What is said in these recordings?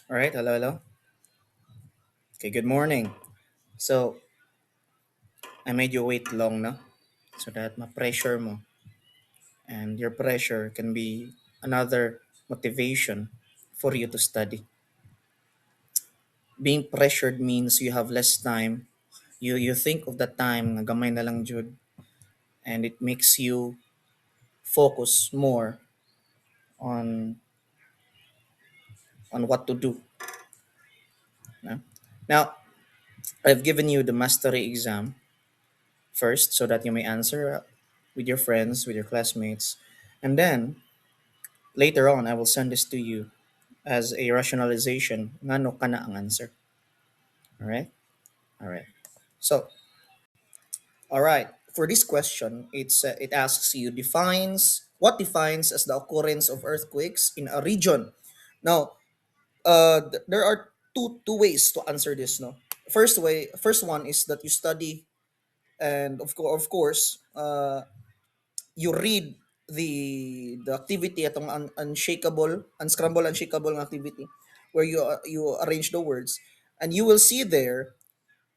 All right, hello, hello. Okay, good morning. So, I made you wait long, no? So that ma-pressure mo. And your pressure can be another motivation for you to study. Being pressured means you have less time. You think of the time nga gamay na lang jud, and it makes you focus more on what to do. No? Now, I've given you the mastery exam first so that you may answer with your friends, with your classmates, and then later on, I will send this to you as a rationalization. Ngano ka na ang answer. All right? All right. So, all right. For this question, it asks you defines what defines as the occurrence of earthquakes in a region. Now, there are two ways to answer this. No, first one is that you study, and of course, you read the activity atong unshakable, unscramble, unshakable ng activity, where you arrange the words, and you will see there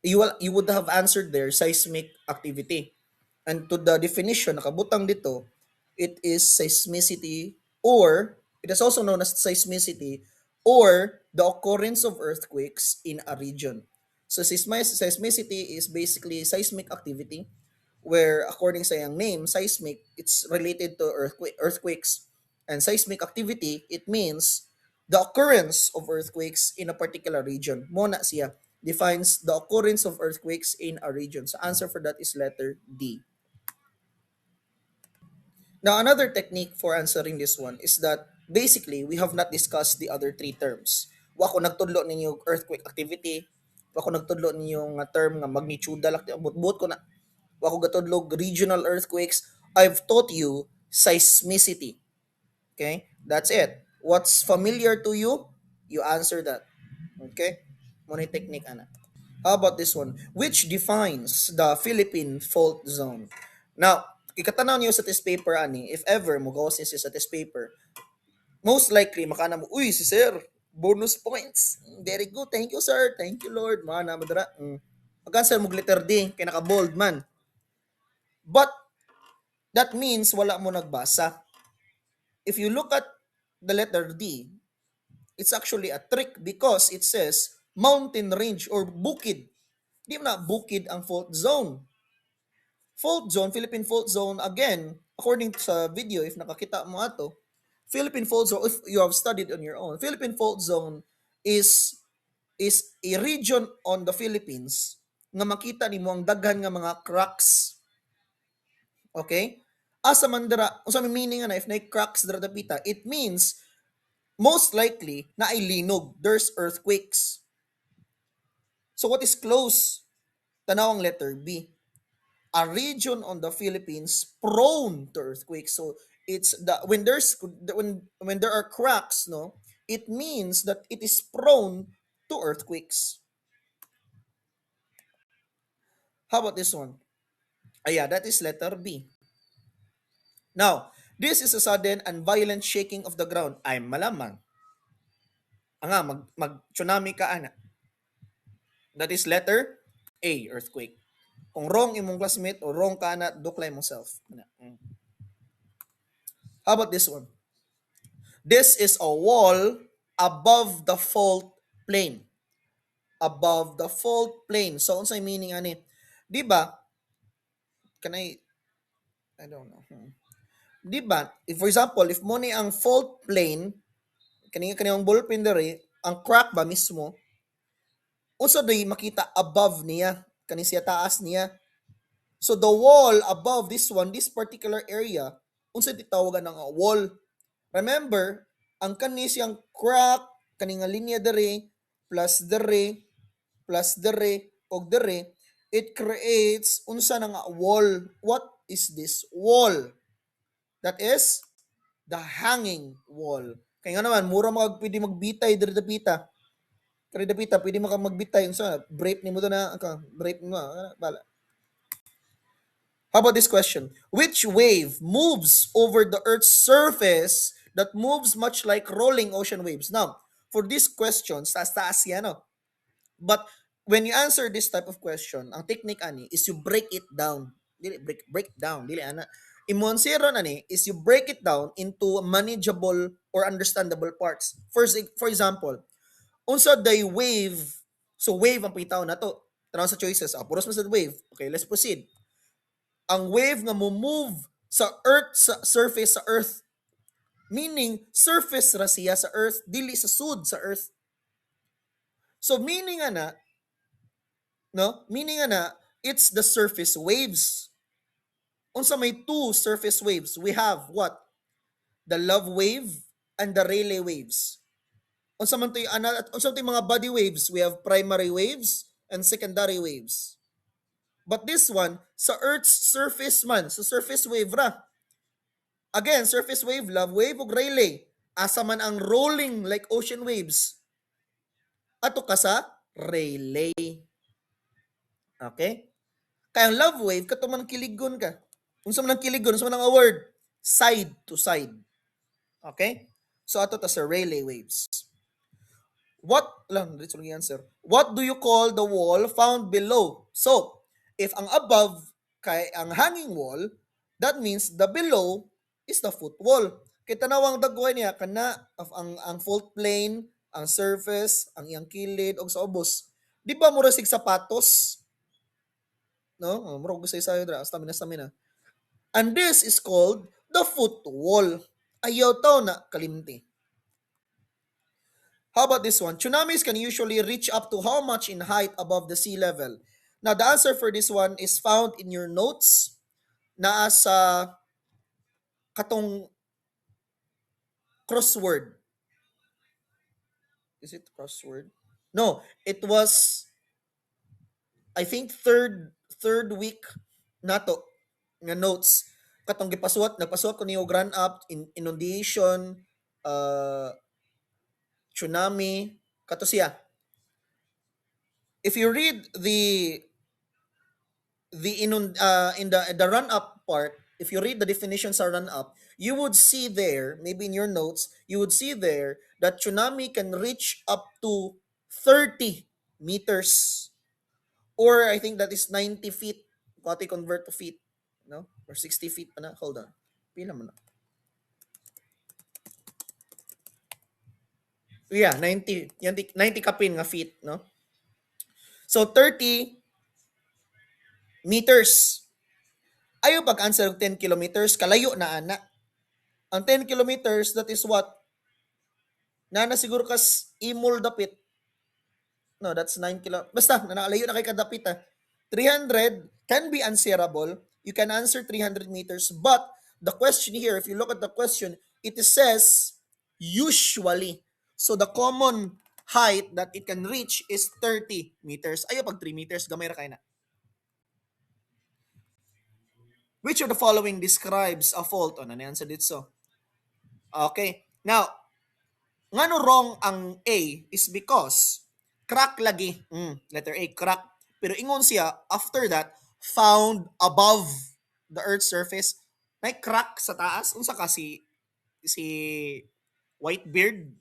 you would have answered there seismic activity, and to the definition nakabutang dito, it is seismicity, or it is also known as seismicity, or the occurrence of earthquakes in a region. So seismicity is basically seismic activity, where according sa yung name, seismic, it's related to earthquakes. And seismic activity, it means the occurrence of earthquakes in a particular region. Mona siya defines the occurrence of earthquakes in a region. So answer for that is letter D. Now, another technique for answering this one is that basically we have not discussed the other three terms. Wa ko nagtudlo ninyo earthquake activity, wa ko nagtudlo ninyo nga term nga magnitudal activity, but ko na wa ko gatudlog regional earthquakes. I've taught you seismicity. Okay? That's it. What's familiar to you? You answer that. Okay? Muna yung technique, ana. How about this one? Which defines the Philippine fault zone? Now, kikatanaw niyo sa test paper, ani, if ever mo gawas niyo sa test paper, most likely, makana mo, uy, si sir, bonus points. Very good. Thank you, sir. Thank you, Lord. Mana, madara. Pagka sir, mag letter D, kaya naka-bold man. But, that means wala mo nagbasa. If you look at the letter D, it's actually a trick because it says mountain range or bukid. Di mo na bukid ang fault zone. Fault zone, Philippine fault zone, again, according sa video, if nakakita mo ato, Philippine fault zone, if you have studied on your own, Philippine fault zone is a region on the Philippines nga makita nimo ang daghan nga mga cracks. Okay? Asa man dira, unsa may meaning na if na cracks dira dapita, it means most likely na ay linog. There's earthquakes. So what is close? Tanawang letter B. A region on the Philippines prone to earthquakes. So it's the when there are cracks, no, it means that it is prone to earthquakes. How about this one? Yeah, that is letter B. Now, this is a sudden and violent shaking of the ground. Ay malamang. Anga mag tsunami ka ana. That is letter A, earthquake. Kung wrong imong classmate o wrong ka na, duklay mong self. How about this one? This is a wall above the fault plane. Above the fault plane. So, unsay meaning ani? Di ba? Can I don't know. Di ba? If for example, if mo ni ang fault plane, kaniyang ballpen dere, ang crack ba mismo, unsa day makita above niya, kani siya taas niya. So the wall above this particular area, unsa titawagan ng wall. Remember, ang kani siyang crack, kani nga linya dere, plus dere, og dere, it creates unsa na nga wall. What is this wall? That is the hanging wall. Kaya nga naman, mura pwede magbitay dere dapita. Kaya dapita, pwede magbitay. Unsa, break ni mo to na, break mo, bala. How about this question? Which wave moves over the Earth's surface that moves much like rolling ocean waves? Now, for this question, taas-taas yan, no? But when you answer this type of question, ang technique ani is you break it down. Dili break down, dili ana. Imong zero ani is you break it down into manageable or understandable parts. For example, unsa day wave. So wave ang pitaw na to. Tanaw sa choices. Puros mo sa wave. Okay, let's proceed. Ang wave nga mo move sa earth, sa surface sa earth, meaning surface ra siya sa earth, dili sa sud sa earth. So meaning ana, no? Meaning ana, it's the surface waves. Unsa may two surface waves? We have what? The love wave and the Rayleigh waves. Unsa man to unsa to mga body waves? We have primary waves and secondary waves. But this one, sa Earth's surface man, sa surface wave ra. Again, surface wave, love wave, ug Rayleigh. Asa man ang rolling like ocean waves. Ato ka sa Rayleigh. Okay? Kaya ang love wave, kato man kiligon ka. Unsa man ang kiligon, unsa man ang word? Side to side. Okay? So ato ta sa Rayleigh waves. What do you call the wall found below? So, if ang above kay ang hanging wall, that means the below is the footwall. Kay tanawang dagway niya kana ang fault plane, ang surface, ang iyang kilid og sa ubos. Di ba mura sig sapatos? No? Mura gusto sa dra, stamina. And this is called the footwall. Ayaw taw na kalimti. How about this one? Tsunamis can usually reach up to how much in height above the sea level? Now, the answer for this one is found in your notes na sa katong crossword. Is it crossword? No, it was, I think, third week nato nga notes. Katong nagpasuot ko niyo run up, inundation, tsunami, kato siya. If you read in the run up part, if you read the definition sa run up, you would see there, maybe in your notes, you would see there that tsunami can reach up to 30 meters, or I think that is 90 feet. What convert to feet, no? Or 60 feet pa na. Hold on. Pila mo na. Yeah, 90. 90 kapin nga feet, no? So 30 meters. Ayaw pag-answer ng 10 kilometers, kalayo na ana. Ang 10 kilometers, that is what? Nana siguro kas imol dapit. No, that's 9 kilo. Basta, nakalayo na kay kadapit ha. 300 can be answerable. You can answer 300 meters. But, the question here, if you look at the question, it says, usually. So, the common height that it can reach is 30 meters. Ayaw pag 3 meters, gamay ra kay na. Which of the following describes a fault? Ano na answer dito? Okay. Now, ngano wrong ang A is because crack lagi. Letter A, crack. Pero ingon siya, after that, found above the Earth's surface. May crack sa taas. Unsa ka si Whitebeard?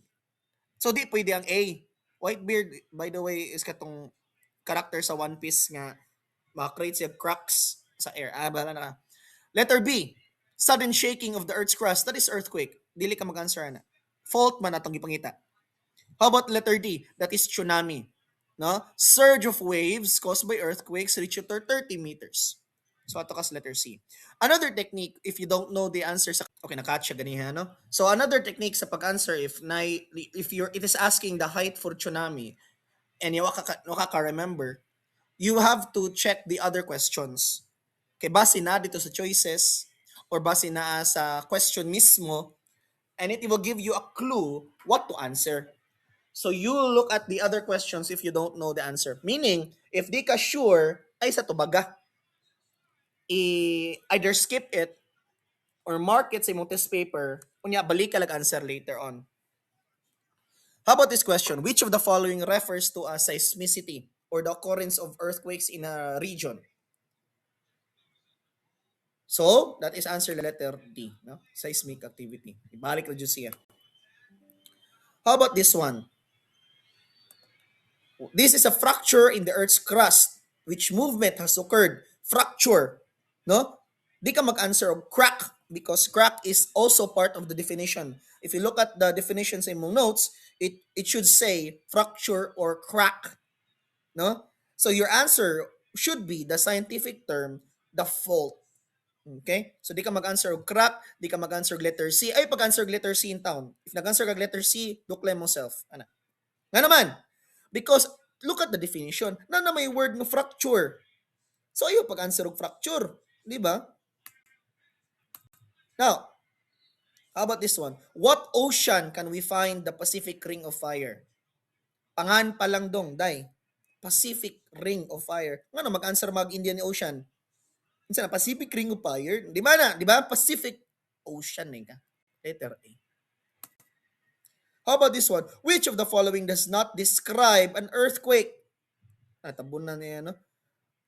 So, di pwede ang A. Whitebeard, by the way, is katong character sa One Piece nga maka-create siya cracks sa air. Bahala na ka. Letter B, sudden shaking of the Earth's crust. That is earthquake. Dili ka mag-answer na. Fault man atong gipangita. How about letter D? That is tsunami. No? Surge of waves caused by earthquakes reach to 30 meters. So ato kas letter C. Another technique, if you don't know the answer sa okay, nakatcha ganiha, no? So another technique sa pag-answer if it is asking the height for tsunami and you waka remember, you have to check the other questions. Kay base na dito sa choices or base na sa question mismo, and it will give you a clue what to answer. So you look at the other questions if you don't know the answer. Meaning, if di ka sure, ay sa tubaga. Either skip it or mark it sa imong test paper, unya balik ka answer later on. How about this question? Which of the following refers to a seismicity or the occurrence of earthquakes in a region? So, that is answer letter D, no? Seismic activity. Ibalik na siya. How about this one? This is a fracture in the Earth's crust. Which movement has occurred? Fracture. No? Di ka mag-answer of crack because crack is also part of the definition. If you look at the definition sa imong notes, it should say fracture or crack. No? So your answer should be the scientific term, the fault. Okay? So di ka mag-answer og crack, di ka mag-answer og letter C. Ay, pag-answer og letter C in town. If nag-answer ka letter C, duklay mo self. Ana. Nga naman, because look at the definition. Na may word no fracture. So ayo pag-answer og fracture, di ba? Now, how about this one? What ocean can we find the Pacific Ring of Fire? Pangan pa lang dong, day. Pacific Ring of Fire. Nga mag-answer mag-Indian Ocean. Minsan na Pacific Ring of Fire. Di ba na? Di ba? Pacific Ocean ka. Letter A. How about this one? Which of the following does not describe an earthquake? Tabunan niya, no?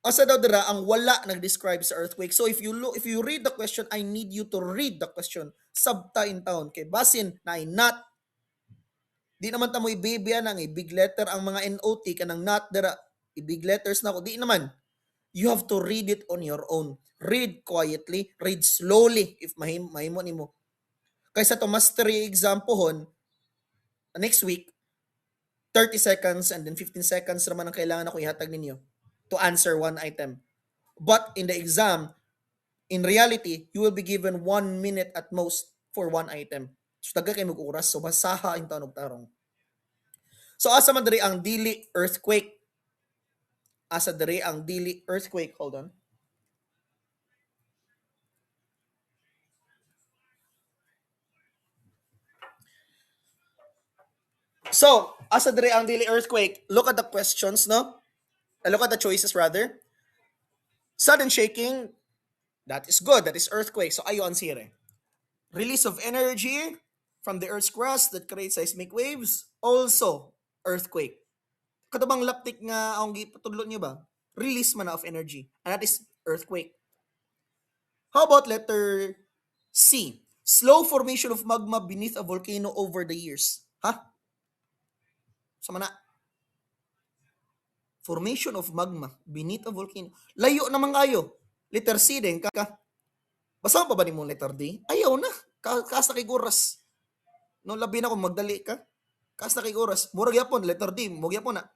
Asa daw dira ang wala nag-describe sa earthquake. So if you read the question, I need you to read the question sabta in town. Kay basin na ay not. Di naman ta mo ibibya nang big letter ang mga NOT kanang not dira. I-big letters na ko. Di naman. You have to read it on your own. Read quietly, read slowly if mahimo nimo. Kaysa to mastery exam pohon next week, 30 seconds and then 15 seconds naman ang kailangan ako ihatag ninyo to answer one item. But in the exam, in reality, you will be given 1 minute at most for one item. So taga kay mag-oras, so basaha in tanog tarong. So asa man diri ang Dili earthquake? Asa diri ang Dili earthquake? Hold on. So, asa diri ang Dili earthquake? Look at the questions, no? Look at the choices rather. Sudden shaking, that is good. That is earthquake. So ayo answer. Release of energy from the Earth's crust that creates seismic waves, also earthquake. Katubang laptik nga ang gipatudlo niyo ba? Release man of energy. And that is earthquake. How about letter C? Slow formation of magma beneath a volcano over the years. Ha? Sama na. Formation of magma beneath a volcano. Layo naman kayo. Letter C din ka. Basta pa ba ni mo letter D? Ayaw na. Kaas na kay Guras. No, labi na kung magdali ka. Kaas na kay Guras. Murag yapon, letter D. Murag yapon na.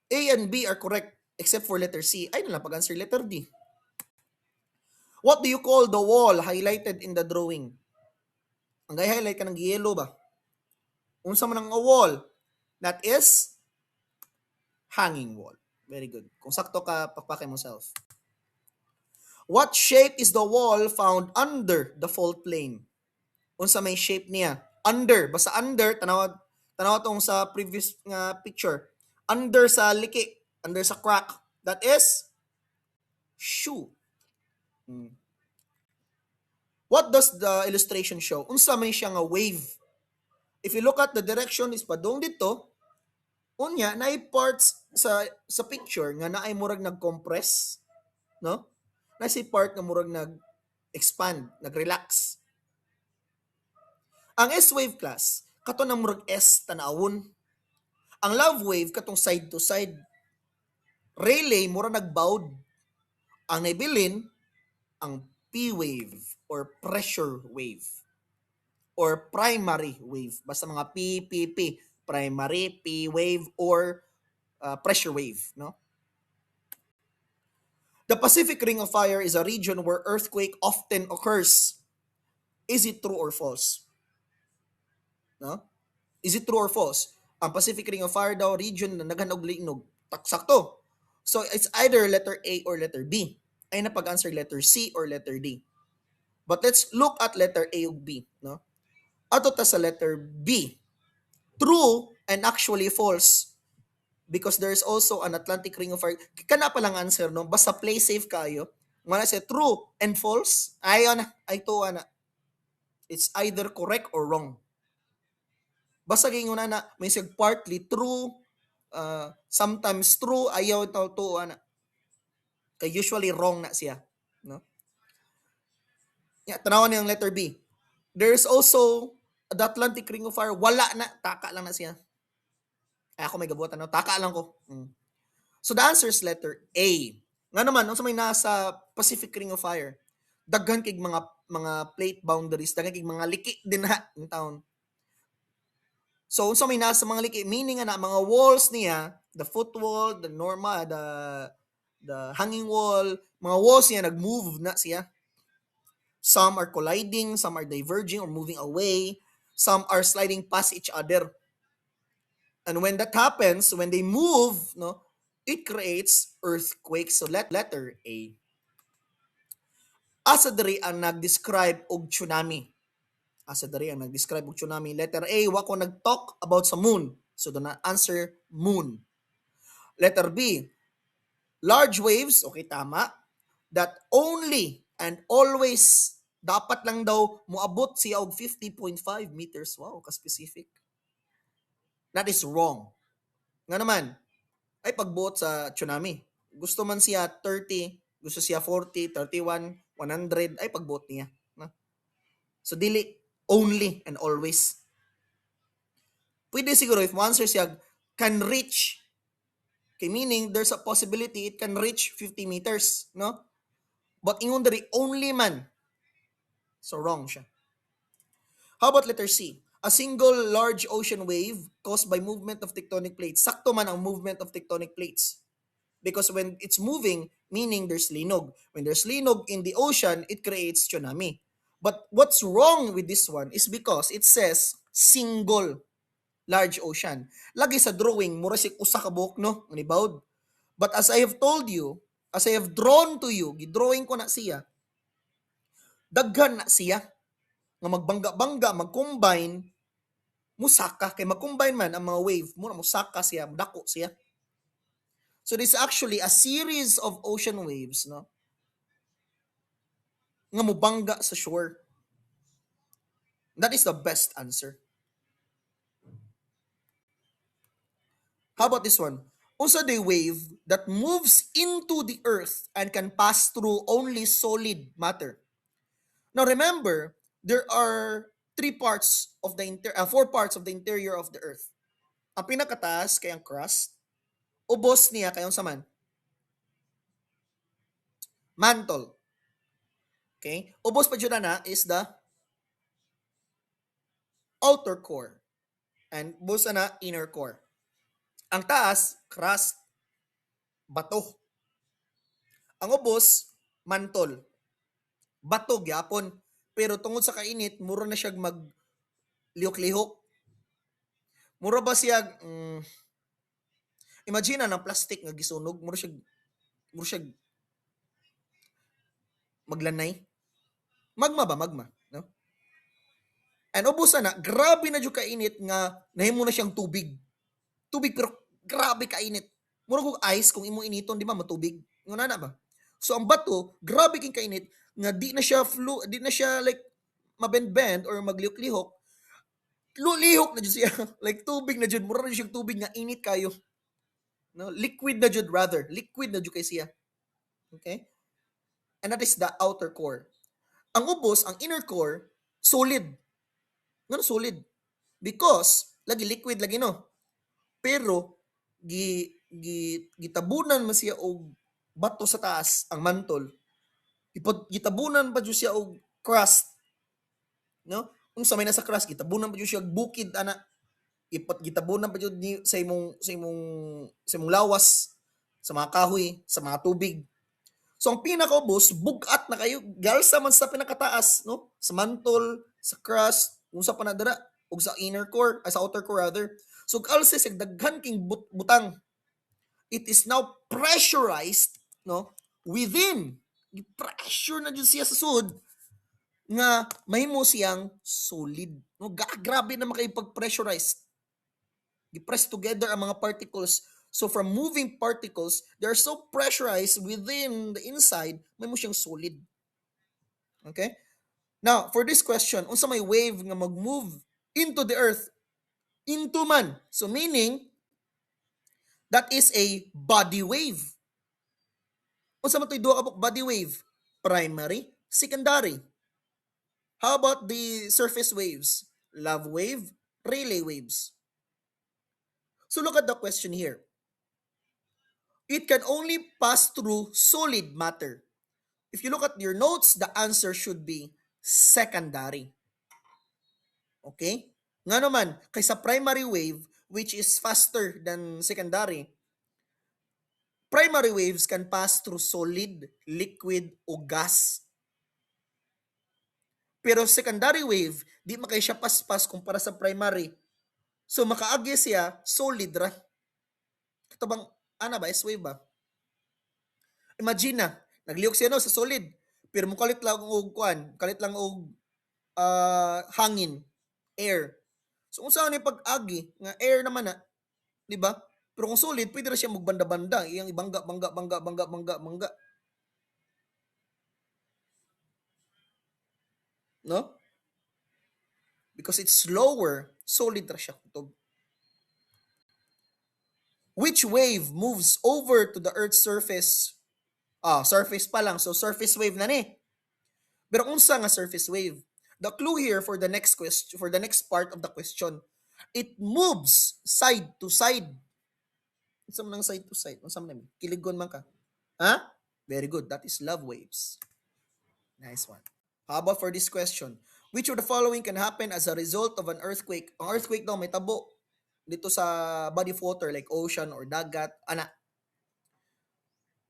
A and B are correct except for letter C. Ay nalang pag-answer letter D. What do you call the wall highlighted in the drawing? Ang highlight ka ng yellow ba? Unsa man ang wall? That is hanging wall. Very good. Kung sakto ka, pakpake mo self. What shape is the wall found under the fault plane? Unsa may shape niya? Under. Basta under, tanaw tong sa previous nga picture. Under sa liki. Under sa crack. That is shoe. What does the illustration show? Unsa may siya nga wave. If you look at the direction is padung dito, unya naay parts sa picture nga naay murag nag-compress, no? Na si part nga murag nag-expand, nag-relax. Ang S-wave class, kato na murag S tanawon. Ang love wave katong side to side. Relay murag nag-bowed. Ang naibilin ang P wave or pressure wave or primary wave. Basta mga P, primary, P wave or pressure wave, no? The Pacific Ring of Fire is a region where earthquake often occurs. Is it true or false? No? Is it true or false? Ang Pacific Ring of Fire daw region na naghanog-linog. Sakto. So it's either letter A or letter B. Ay na pag-answer letter C or letter D. But let's look at letter A ug B, no? Ato ta sa letter B. True and actually false because there's also an Atlantic Ring of Fire. Kana pa lang answer, no? Basta play safe kayo. Mana say true and false, ayo na, ay tuwa na. It's either correct or wrong. Basta gingon na may sig partly true, sometimes true, ayaw tuwa na. Kay usually wrong na siya, no? Yeah, tanawan niyo ang letter B. There's also the Atlantic Ring of Fire, wala na, taka lang na siya. Ay ako may gabutan, no? Taka lang ko. So the answer is letter A. Nga naman, unsa may nasa Pacific Ring of Fire, daghan kay mga plate boundaries, daghan kay mga liki din ha in town. So unsa may nasa mga liki, meaning nga na mga walls niya, the foot wall, the normal, the hanging wall, mga walls niya nag-move na siya. Some are colliding, some are diverging or moving away, some are sliding past each other. And when that happens, when they move, no, it creates earthquakes. So letter A. Asa diri ang nag-describe og tsunami. Asa diri ang nag-describe og tsunami. Letter A, wa ko nag-talk about sa moon. So the answer, moon. Letter B, large waves, okay, tama, that only and always dapat lang daw moabot siya og 50.5 meters. Wow, ka-specific. That is wrong. Nga naman, ay pagbuot sa tsunami. Gusto man siya 30, gusto siya 40, 31, 100, ay pagbuot niya. No? So, dili only and always. Pwede siguro if mo answer siya, can reach. Okay, meaning there's a possibility it can reach 50 meters. No? But ingon diri only man. So, wrong siya. How about letter C? A single large ocean wave caused by movement of tectonic plates. Sakto man ang movement of tectonic plates. Because when it's moving, meaning there's linog. When there's linog in the ocean, it creates tsunami. But what's wrong with this one is because it says single large ocean. Lagi sa drawing, mura si usa ka buok, no? Nibawd. But as I have told you, as I have drawn to you, gidrawing ko na siya, daghan na siya nga magbangga-bangga, mag-combine, musaka. Kay mag-combine man ang mga wave, muna musaka siya, dako siya. So this is actually a series of ocean waves, no? Nga mubangga sa shore. That is the best answer. How about this one? Unsa day wave that moves into the earth and can pass through only solid matter. Now remember, there are four parts of the interior of the earth. Ang pinakataas kay ang crust, ubos niya kayong saman. Mantle. Okay? Ubos pa dyan na is the outer core. And ubos na inner core. Ang taas, crust, bato. Ang ubos, mantle. Bato, gyapon. Pero tungod sa kainit, mura na siya mag-lihok-lihok. Mura ba siya, imagine na ng plastic nga gisunog, mura siya maglanay. Magma ba? Magma. No? And ubos na, grabe na dyan kainit nga nahimo na siyang tubig. Tubig pero grabe kainit. Mura kong ice kung imo initon, di ba, matubig. Nguna na ba? So ang bato, grabe king kainit nga di na siya like mabend-bend or maglihok-lihok. Lihok na jud siya. Like tubig na jud, mura na siyang tubig nga init kayo. No, liquid na jud rather. Liquid na jud kay siya. Okay? And that is the outer core. Ang ubos, ang inner core, solid. Ngano solid? Because lagi liquid lagi no. Pero gitabunan man siya og bato sa taas ang mantle. Gitabunan pa jud siya og crust. No? Kung sa may nasa crust, gitabunan pa jud siya og bukid ana. Gitabunan pa jud sa imong lawas, sa mga kahoy, sa mga tubig. So ang pinakaubos, bugat na kayo, galsa man sa pinakataas, no? Sa mantle, sa crust, kung sa panadara, o sa inner core, sa outer core rather. So kalse sa daghan king butang. It is now pressurized, no? Within, pressure na jud siya sa sud nga mahimo siyang solid. No, grabe na makay pag-pressurized. Gi-press together ang mga particles. So from moving particles, they are so pressurized within the inside, may mo siyang solid. Okay? Now, for this question, unsa may wave nga mag-move into the earth? Into man. So meaning, that is a body wave. Unsa man to'y duha ka body wave? Primary, secondary. How about the surface waves? Love wave, Rayleigh waves. So look at the question here. It can only pass through solid matter. If you look at your notes, the answer should be secondary. Okay? Nga naman, kaysa primary wave, which is faster than secondary, primary waves can pass through solid, liquid, o gas. Pero secondary wave, di makay siya paspas kumpara sa primary. So makaagi siya solid ra. Ito bang, ana ba, S-wave ba? Imagine na, nagliyok siya no, sa solid. Pero mukalit lang og kuan, kalit lang og hangin, air. So kung saan ni pag-agi, nga air naman na, di ba? Pero kung solid, pwede ra siya magbanda-banda, iyang ibangga, bangga, bangga, bangga, bangga, bangga. No? Because it's slower, solid ra siya kutob. Which wave moves over to the Earth's surface? Surface pa lang. So, surface wave na ni. Pero unsa nga surface wave? The clue here for the next question, for the next part of the question, it moves side to side. Unsa man ang side to side? Unsa man kiligon man ka? Ha? Very good. That is love waves. Nice one. How about for this question? Which of the following can happen as a result of an earthquake? Ang earthquake daw may tabo dito sa body of water like ocean or dagat. Ana.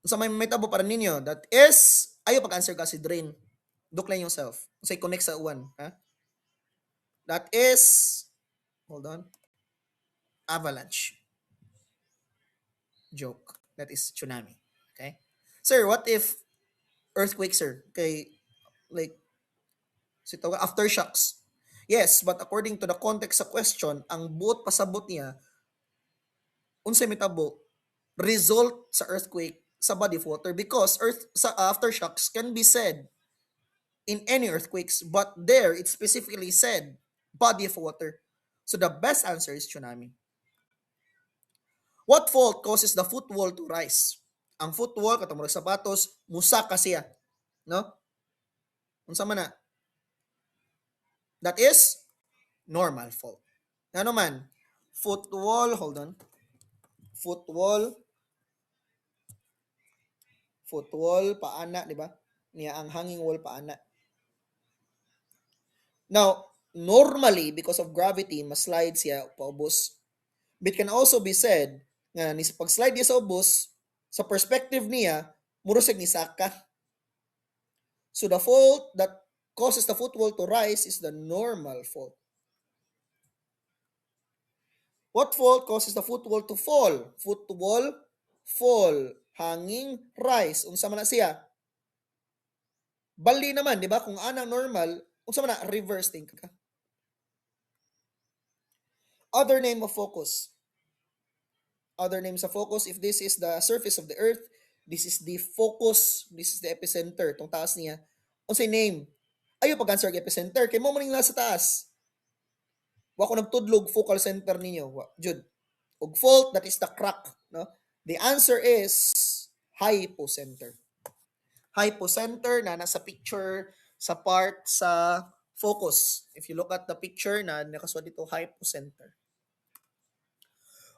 Sa may tabo para ninyo, that is, ayo pag-answer kasi drain. Decline yourself. Say connect sa uwan. Ha? That is, hold on, avalanche. Joke. That is tsunami. Okay? Sir, what if earthquake, sir? Okay, like, aftershocks. Yes, but according to the context sa question, ang buot pasabot niya, unsay mitabo, result sa earthquake sa body of water because earth sa aftershocks can be said in any earthquakes, but there it specifically said body of water. So the best answer is tsunami. What fault causes the footwall to rise? Ang footwall katong mga sapatos musaka siya, no? Unsa man na? That is normal fault. Ano man? Footwall, hold on. Footwall paana, di ba? Niya ang hanging wall paana. Now, normally because of gravity, mas-slide siya paubos. But can also be said nga ni sa pag-slide niya sa ubos, sa perspective niya, murusig ni saka. So the fault that causes the footwall to rise is the normal fault. What fault causes the footwall to fall? Footwall, fall, hanging, rise. Unsa man na siya? Bali naman, di ba? Kung anang normal, unsa man na, reverse think ka. Other name of focus. Other names of focus, if this is the surface of the earth, this is the focus, this is the epicenter, tong taas niya. Unsay name? Ayo pag-answer kay epicenter, kay mo maning nasa taas. Wa ko nagtudlog focal center ninyo. Jud. Og fault, that is the crack, no? The answer is hypocenter. Hypocenter na nasa picture sa part sa focus. If you look at the picture na nakasulat dito, hypocenter.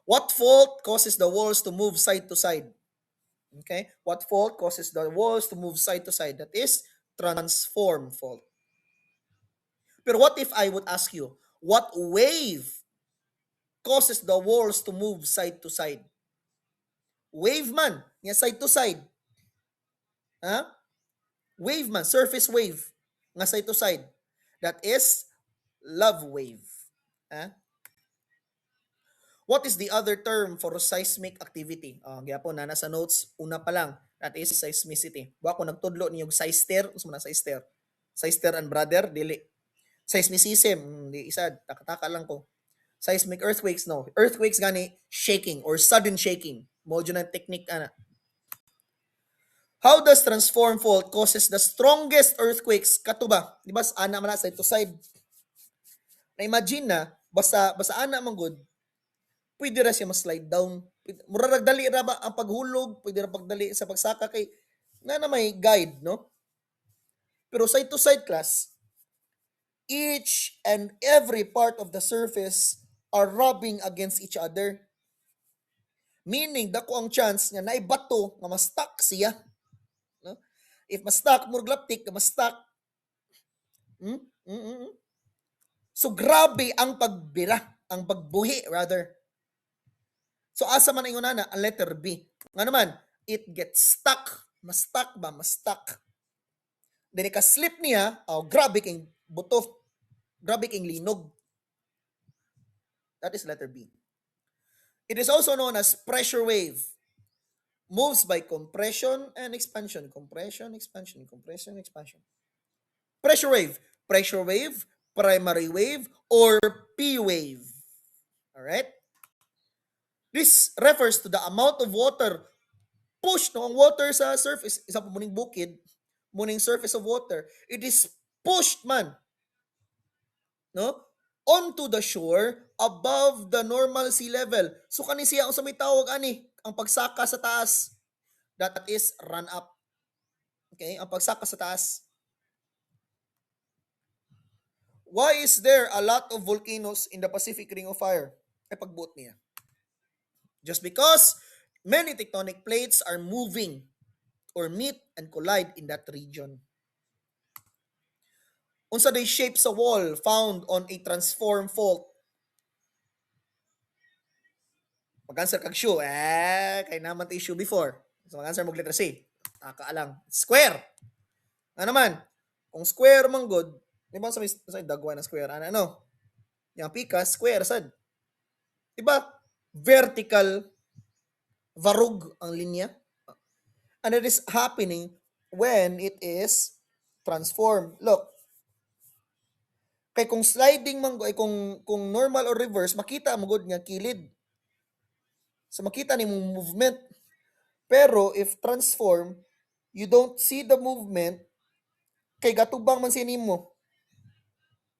What fault causes the walls to move side to side? Okay? What fault causes the walls to move side to side? That is transform fault. Pero what if I would ask you, what wave causes the walls to move side to side? Wave man, nga side to side. Ha? Wave man, surface wave, nga side to side. That is love wave. Ha? What is the other term for seismic activity? Gyapon na nasa notes, una pa lang, that is seismicity. Wa ko nagtudlo niyog sister, unsa man sister? Sister and brother, dili. Seismicism, di isa, taka lang ko. Seismic earthquakes, no. Earthquakes gani, shaking or sudden shaking. Mojo ng technique, ana. How does transform fault causes the strongest earthquakes? Katuba, di ba, ana man na side to side. Na-imagine na, basta ana man good, pwede ra siya ma-slide down. Mura dali ra ba ang paghulog, pwede ra pagdali sa pagsaka kay na may guide, no? Pero side to side class, each and every part of the surface are rubbing against each other. Meaning, dako ang chance nga naibato nga ma-stuck siya. No? If ma-stuck, murag laptik, ma-stuck. Mm? Mm-mm. So, grabe ang pagbira, ang pagbuhi, rather. So, asa man ingon na, ang letter B. Nga naman, it gets stuck. Ma-stuck ba? Ma-stuck. Then, ika-slip niya, grabe king buto. Grabe king linog. That is letter B. It is also known as pressure wave. Moves by compression and expansion. Compression, expansion, compression, expansion. Pressure wave. Pressure wave, primary wave, or P wave. Alright? This refers to the amount of water pushed no ang water sa surface, isa po muning bukid, muning surface of water, it is pushed man, no? Onto the shore above the normal sea level. So kani siya sa may tawag ani, ang pagsaka sa taas. That is run up. Okay, ang pagsaka sa taas. Why is there a lot of volcanoes in the Pacific Ring of Fire? Ay pagbuot niya. Just because many tectonic plates are moving or meet and collide in that region. Unsa day shape sa wall found on a transform fault? Mag-answer kag shoe. Kay naman to issue before. So mag-answer mo letter C. Nakaalang. Square. Ano naman? Kung square man good, di ba sa dagwa na square? Ano? Yung pika, square sad. Diba? Vertical varug ang linya. And it is happening when it is transformed. Look, kay kung sliding man ay kung normal or reverse, makita mo gud nga kilid. So makita ni mong movement. Pero if transform, you don't see the movement kay gatubang man siya nimo.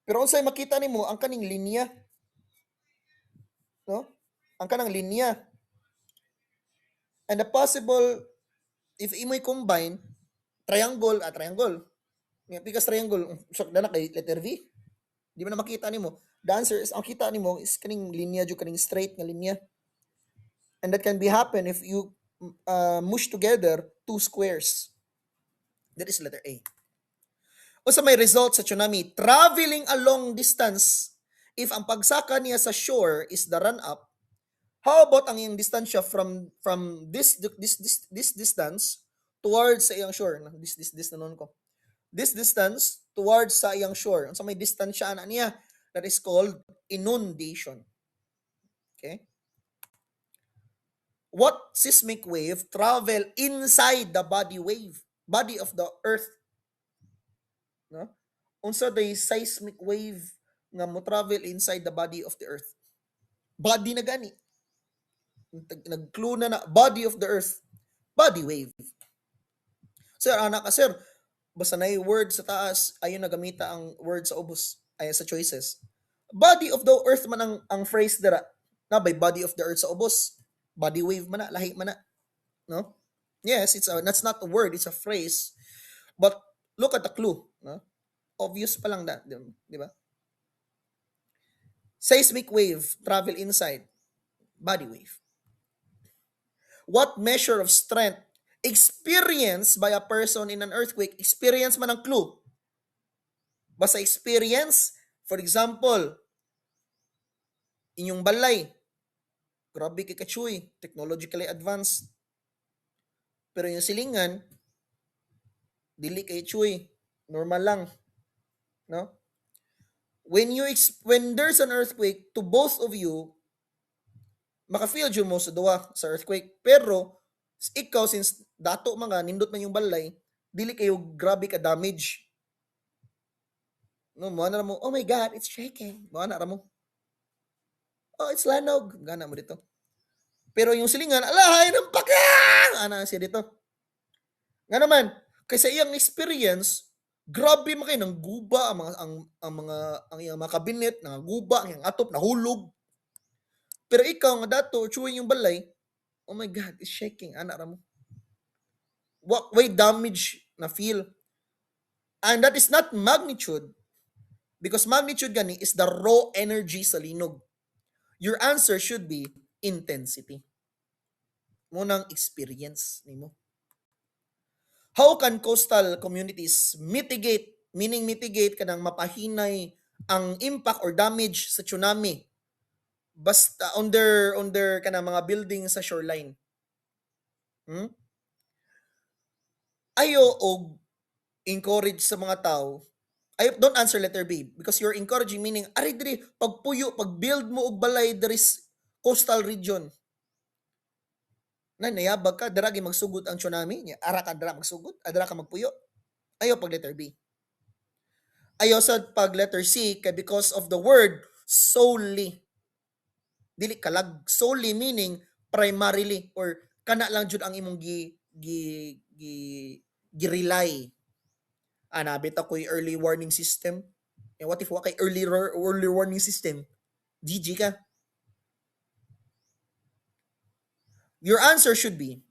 Pero unsay makita nimo ang kaning linya. No? Ang kanang linya. And the possible, if imoy combine, triangle. Because triangle, so na kay letter V. Di mo na makita nimo. The answer is, ang kita nimo is kaning linya, kaning straight nga linya. And that can be happen if you mush together two squares. That is letter A. O sa may result sa tsunami, traveling a long distance, if ang pagsaka niya sa shore is the run-up, how about ang iyang distansya from this distance towards sa iyang shore? This na nun ko. This distance towards sa iyang shore. Ang sa may distansya na niya, that is called inundation. Okay? What seismic wave travel inside the body of the earth? No? Unsa day seismic wave nga mo travel inside the body of the earth? Body na gani. Nag-clue na body of the earth. Body wave. Sir, anak ka sir, basta na yung word sa taas, ayun na gamita ang word sa ubos, ay sa choices. Body of the earth man ang phrase dira. Na by body of the earth sa ubos. Body wave man na, lahi man na. No? Yes, that's not a word, it's a phrase. But look at the clue. No? Obvious pa lang that, di ba? Seismic wave, travel inside. Body wave. What measure of strength experienced by a person in an earthquake? Experience man ang clue. Basta experience, for example, inyong balay, grabe kay kachuy, technologically advanced. Pero yung silingan, dili kay chuy, normal lang. No? When there's an earthquake, to both of you, maka-feel yun mo sa duwa sa earthquake. Pero, ikaw, since dato mga, nindot man yung balay, dili kayo grabe ka damage. No, mo na mo, oh my God, it's shaking. Mo na mo. Oh, it's lanog. Gana mo dito. Pero yung silingan, alahay ng pakang! Ana siya dito. Nga naman, kasi iyang experience, grabe man kayo, nang guba ang iyang mga kabinet, nang guba, ang iyang atop, nahulog. Pero ikaw nga dato, chewing yung balay, oh my God, it's shaking. Ana ra mo. What way damage na feel? And that is not magnitude. Because magnitude gani is the raw energy sa linog. Your answer should be intensity. Munang experience nimo. How can coastal communities mitigate, meaning mitigate kanang mapahinay ang impact or damage sa tsunami basta under kanang mga building sa shoreline? Hmm? Ayo og encourage sa mga tao. I don't answer letter B because you're encouraging, meaning ari diri pagpuyo pag build mo og balay there is coastal region na nayabag ka dara gyud magsugod ang tsunami nya ara ka dara magsugod adra ka magpuyo. Ayo pag letter B. Ayo sad pag letter C kay because of the word solely, dili kalag, solely meaning primarily or kana lang jud ang imong gi-rely. Nabit ako'y early warning system. What if wa kay early warning system? GG ka. Your answer should be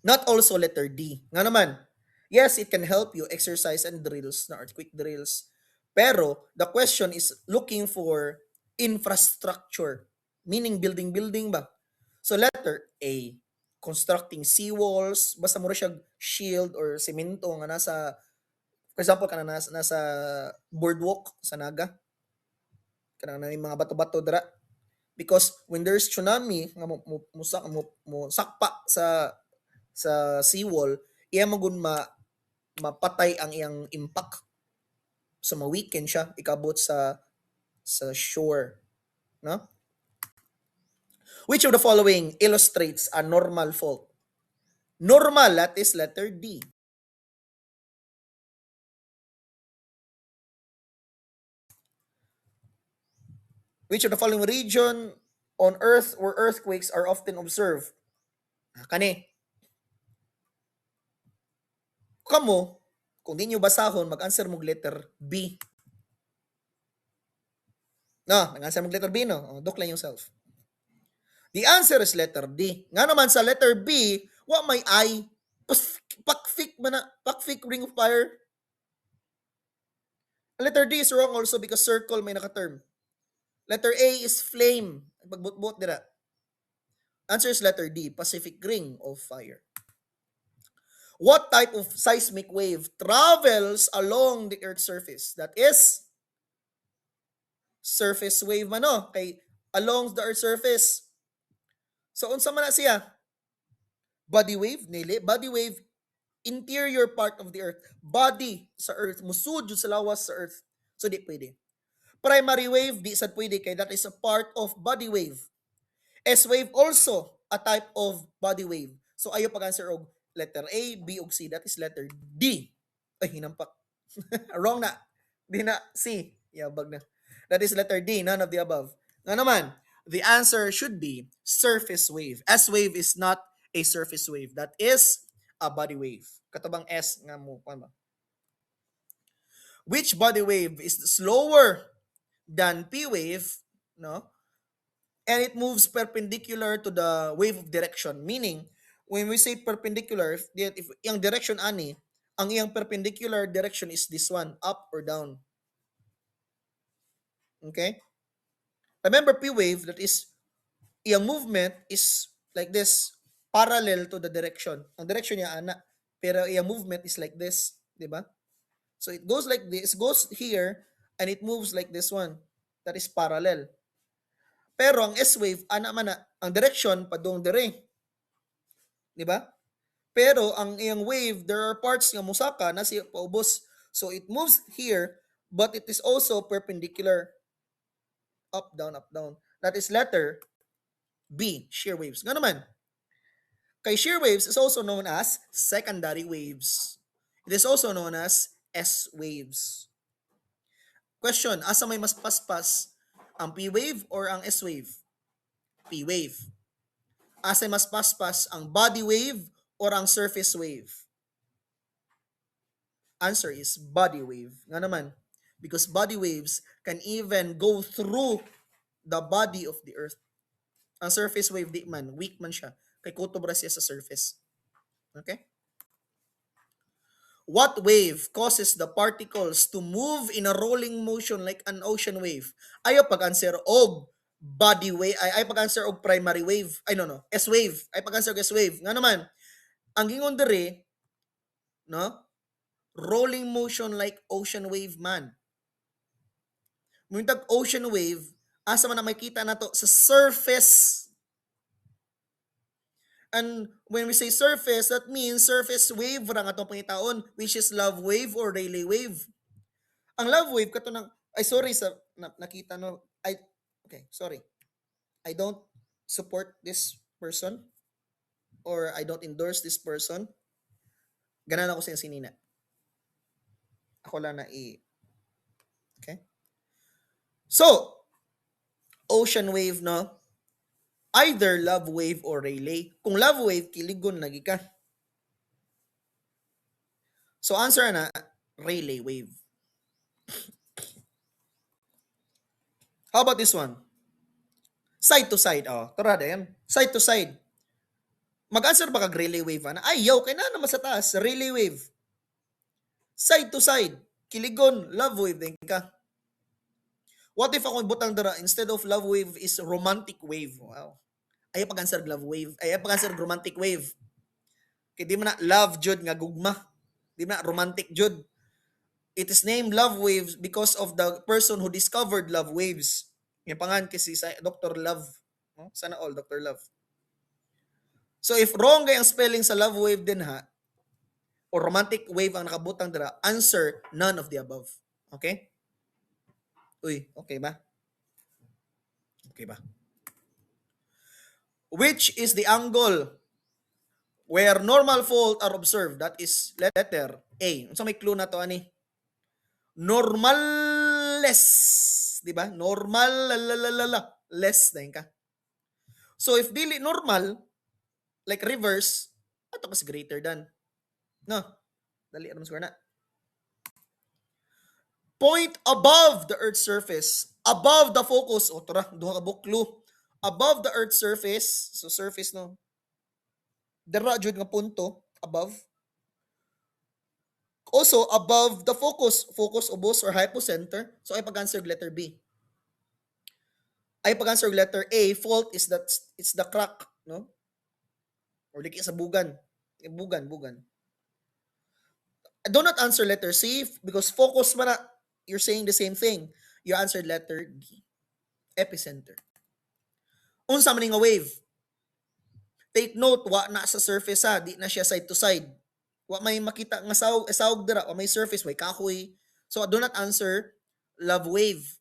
not also letter D. Nga naman, yes, it can help you exercise and drills, na earthquake drills. Pero the question is looking for infrastructure, meaning building ba? So letter A, constructing seawalls, basta mo siya shield or semento nga nasa, for example, kana nasa boardwalk sa Naga, kana na yung mga bato-bato dira. Because when there's tsunami nga mo sakpa sa seawall, iya magun mapatay ang iyang impact. So ma-weaken siya ikabot sa shore, no? Which of the following illustrates a normal fault? Normal, that is letter D. Which of the following region on Earth where earthquakes are often observed? Kani. Kamo, kung di nyo basahon, mag-answer mo letter B. No, mag-answer mo letter B, no? Doklan yourself. The answer is letter D. Nga naman sa letter B, what may I? Pakfik ring of fire. Letter D is wrong also because circle may naka-term. Letter A is flame. Pagbutbut dira. Answer is letter D, Pacific ring of fire. What type of seismic wave travels along the Earth's surface? That is surface wave man, no? Kay along the Earth's surface. So unsa man na siya? Body wave, nili. Body wave, interior part of the Earth. Body sa Earth, musud sa lawas sa Earth. So di pwede. Primary wave, di sad pwede kay that is a part of body wave. S-wave also a type of body wave. So ayo pag-answer og letter A, B ug C. That is letter D. Ay, hinampak. Wrong na. Di na. C. Yabag na. That is letter D, none of the above. Nga naman, the answer should be surface wave. S-wave is not a surface wave. That is a body wave. Katubang S nga mo. Which body wave is slower than P wave, no? And it moves perpendicular to the wave direction. Meaning, when we say perpendicular, if yung direction ani, ang iyang perpendicular direction is this one, up or down. Okay? Remember P wave, that is, iyang movement is like this, parallel to the direction. Ang direction niya ana, pero iyang movement is like this, di ba? So it goes like this, goes here, and it moves like this one. That is parallel. Pero ang S-wave, ana man na, ang direction, padung dire. Di ba? Pero ang iyang wave, there are parts nga musaka na siya paubos. So it moves here, but it is also perpendicular. Up, down, up, down. That is letter B, shear waves. Nga naman, kay shear waves is also known as secondary waves. It is also known as S waves. Question, asa may mas paspas? Ang P wave or ang S wave? P wave. Asa mas paspas ang body wave or ang surface wave? Answer is body wave. Nga naman, because body waves can even go through the body of the earth. Ang surface wave di man, weak man siya. Kay kutobra siya sa surface. Okay? What wave causes the particles to move in a rolling motion like an ocean wave? Ayo pag-answer og body wave, ay pag-answer og primary wave. Ay no, S wave. Ay pag-answer og S wave. Nga naman, ang gingon dere, no? Rolling motion like ocean wave man. Muntag ocean wave, asa man na makita nato sa surface. And when we say surface, that means surface wave ra nga atong pangitaon, which is love wave or Rayleigh wave. Ang love wave kato nang ay sorry sa nakita no. Sorry. I don't support this person or I don't endorse this person. Ganan ako sa sinina. Ako lang na okay? So, ocean wave, no? Either love wave or Rayleigh. Kung love wave, kiligon lagi ka. So, answer na, Rayleigh wave. How about this one? Side to side. Oh, tara din. Side to side. Mag-answer ba kag Rayleigh wave? Ayaw, kaya na naman sa taas. Rayleigh wave. Side to side. Kiligon, love wave din ka. What if ako butang dara, instead of love wave is romantic wave? Wow. Ayaw pag-answer love wave. Ayaw pag-answer romantic wave. Kaya di man na love jud nga gugma. Di man na romantic jud. It is named love waves because of the person who discovered love waves. Yung pangan kasi sa Dr. Love. No? Sana all, Dr. Love. So if wrong kay ang spelling sa love wave din ha, or romantic wave ang nakabutang dira, answer none of the above. Okay? Uy, okay ba? Okay ba? Which is the angle where normal fault are observed? That is letter A. So may clue na to ani. Normalless. Di ba? Normal less dahin ka. So if dili normal, like reverse, ato mas greater than. No? Dali ano square na. Point above the Earth's surface. Above the focus. O tara, duha ka buklo. Above the Earth's surface. So surface no. Dara jud nga punto. Above. Also, above the focus. Focus, obus, or hypocenter. So ay pag-answer letter B. Ay pag-answer letter A, fault is that it's the crack, no? Or liki sa bugan. Bugan. Do not answer letter C because focus man na, you're saying the same thing. You answered letter D. Epicenter. Unsa man nga wave? Take note, wa na sa surface ha, di na siya side to side. Wa may makita nga sawog dira, wa may surface, way kahoy. So do not answer love wave.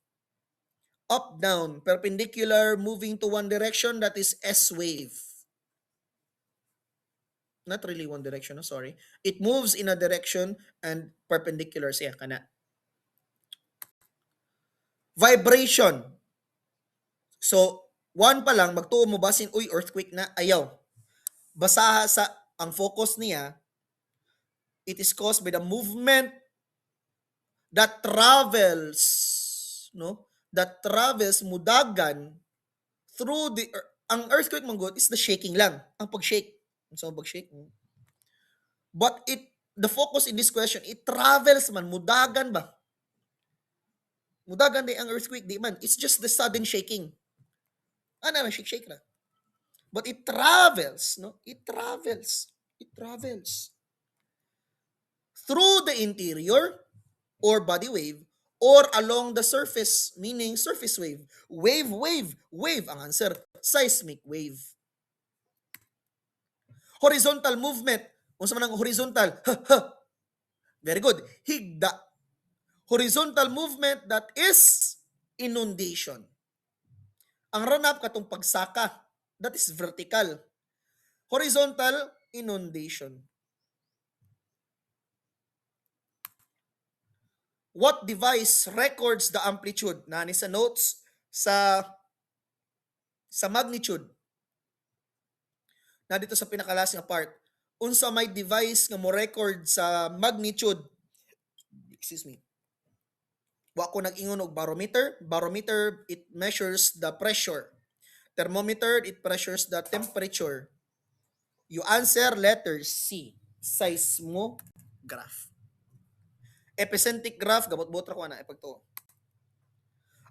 Up, down, perpendicular, moving to one direction, that is S wave. Not really one direction, no, sorry. It moves in a direction and perpendicular siya kana. Vibration. So, one pa lang, magtuo mo basin, uy, earthquake na, ayaw. Basaha sa, ang focus niya, it is caused by the movement that travels, no? That travels mudagan through the ang earthquake manggod is the shaking lang. Ang pag-shake. So pag-shake. But the focus in this question, it travels man, mudagan ba? Mudagan di ang earthquake, di man. It's just the sudden shaking. Ano, shake na. But it travels, no? It travels through the interior or body wave or along the surface, meaning surface wave. Wave ang answer. Seismic wave. Horizontal movement. Unsa man ang horizontal? Very good. Higda. Horizontal movement, that is inundation. Ang ranap katong pagsaka, that is vertical. Horizontal, inundation. What device records the amplitude? Nani sa notes sa magnitude. Na dito sa pinakalas nga part. Unsa may device nga mo record sa magnitude? Excuse me. Wa ko nag-ingon og barometer. Barometer, it measures the pressure. Thermometer, it measures the temperature. You answer letter C. Seismograph. Epicentric graph, gabot-bot ra ko na ipagtuo.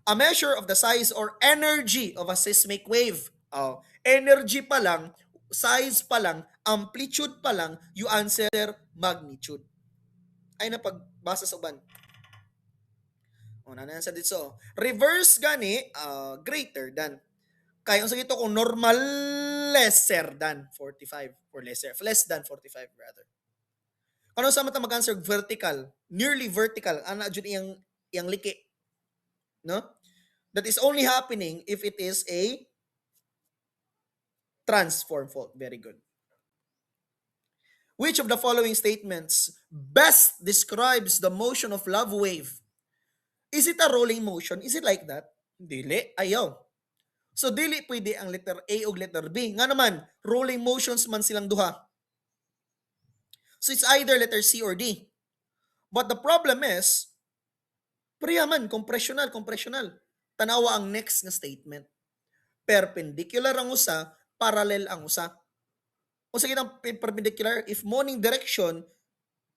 A measure of the size or energy of a seismic wave. Energy pa lang, size pa lang, amplitude pa lang, you answer magnitude. Ay napagbasa sa uban. Na sa dito. Reverse gani, greater than. Kaya kung sa ito kung normal, lesser than 45 or less than 45 rather. Ano sa mata mag-answer vertical, nearly vertical, ana jud iyang liki. No? That is only happening if it is a transform fault. Very good. Which of the following statements best describes the motion of love wave? Is it a rolling motion? Is it like that? Dili, ayaw. So dili pwede ang letter A o letter B. Nga naman, rolling motions man silang duha. So it's either letter C or D. But the problem is, priyaman, compressional. Tanawa ang next na statement. Perpendicular ang usa, parallel ang usa. Kung sa kitang perpendicular, if morning direction,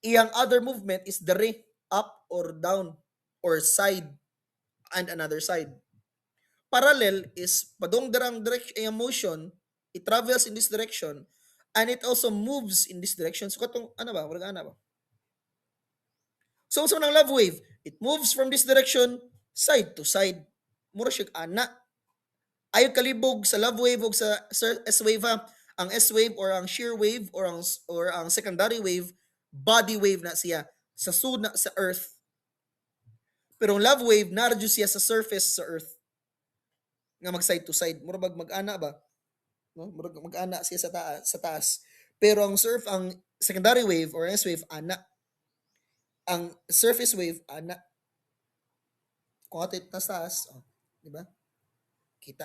iyang other movement is dire, up or down, or side, and another side. Parallel is padong darang direction, iyang motion, it travels in this direction, and it also moves in this direction. So katong, ano ba? So ng love wave, it moves from this direction, side to side. Mura siya ana. Ayaw kalibog sa love wave o sa S-wave ha. Ang S-wave or ang shear wave or ang secondary wave, body wave na siya. Sa sud na sa earth. Pero ang love wave, naradyo siya sa surface sa earth. Nga mag side to side. Mura mag-ana ba? No? Mura mag-ana siya sa taas. Pero ang secondary wave or S-wave, ana. Ang surface wave, ana. Kung atit na taas, di ba? Kita.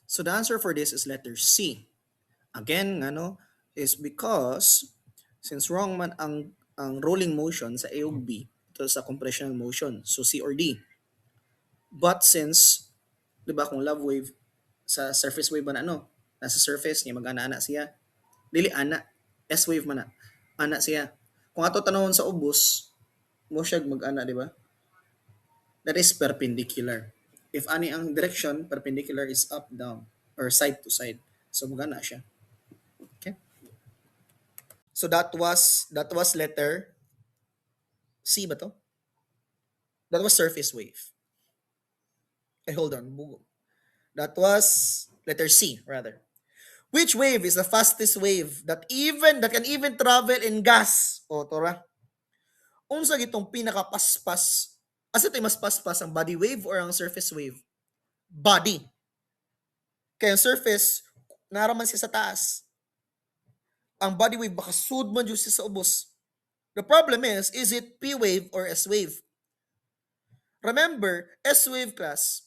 So the answer for this is letter C. Again, is because since wrong man ang rolling motion sa A ug B, ito sa compressional motion, so C or D. But since, di ba, kung love wave sa surface wave man nasa surface niya, mag-ana siya. Dili ana, S wave man ana siya. Kung ato tanawon sa ubos, mo siya mag-ana, di ba? That is perpendicular. If ani ang direction, perpendicular is up, down, or side to side. So magana siya. Okay? So that was letter C ba to? That was surface wave. Hold on. That was letter C rather. Which wave is the fastest wave that can even travel in gas? Tora. Unsa gitong pinakapaspas? Asa tayo mas paspas, ang body wave or ang surface wave? Body. Kaya ang surface, naraman siya sa taas. Ang body wave, baka sud man siya sa ubos. The problem is it P wave or S wave? Remember, S wave class,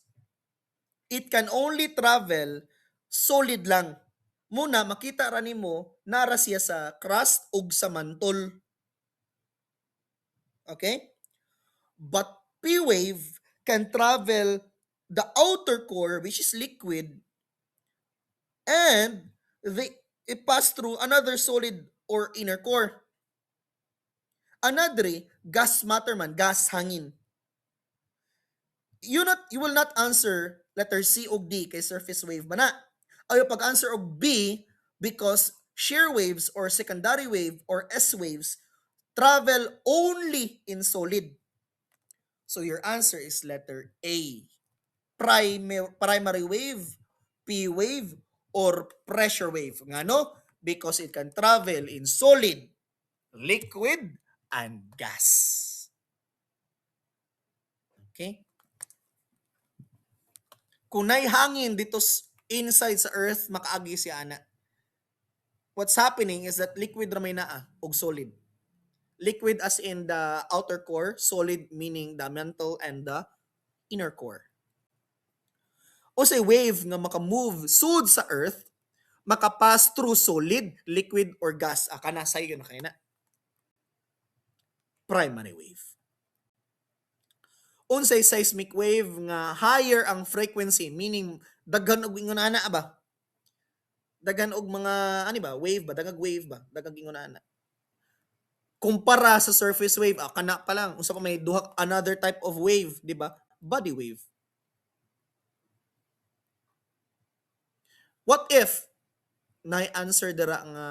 it can only travel solid lang. Muna, makita ra nimo nara siya sa crust ug sa mantol. Okay? But P wave can travel the outer core, which is liquid, and it pass through another solid or inner core. Another, gas matter man, gas hangin. You will not answer letter C o D kay surface wave man na. Ayaw pag-answer og B because shear waves or secondary wave or S waves travel only in solid. So your answer is letter A. Primary wave, P wave, or pressure wave. Ngano? Because it can travel in solid, liquid, and gas. Okay? Kung nay hangin dito inside sa earth, makaagi si ana. What's happening is that liquid ramay naa og solid. Liquid as in the outer core, solid meaning the mantle and the inner core. O say wave nga maka-move sud sa earth, makapass through solid, liquid, or gas. Kana sayo na kayo na. Primary wave. Unsay seismic wave nga higher ang frequency, meaning daghan og ingonana ba? Daghan og mga wave ba? Dagag wave ba? Dagag ingonana. Kumpara sa surface wave, kana pa lang. Unsa pa may duha another type of wave, di ba? body wave. What if na-answer dira nga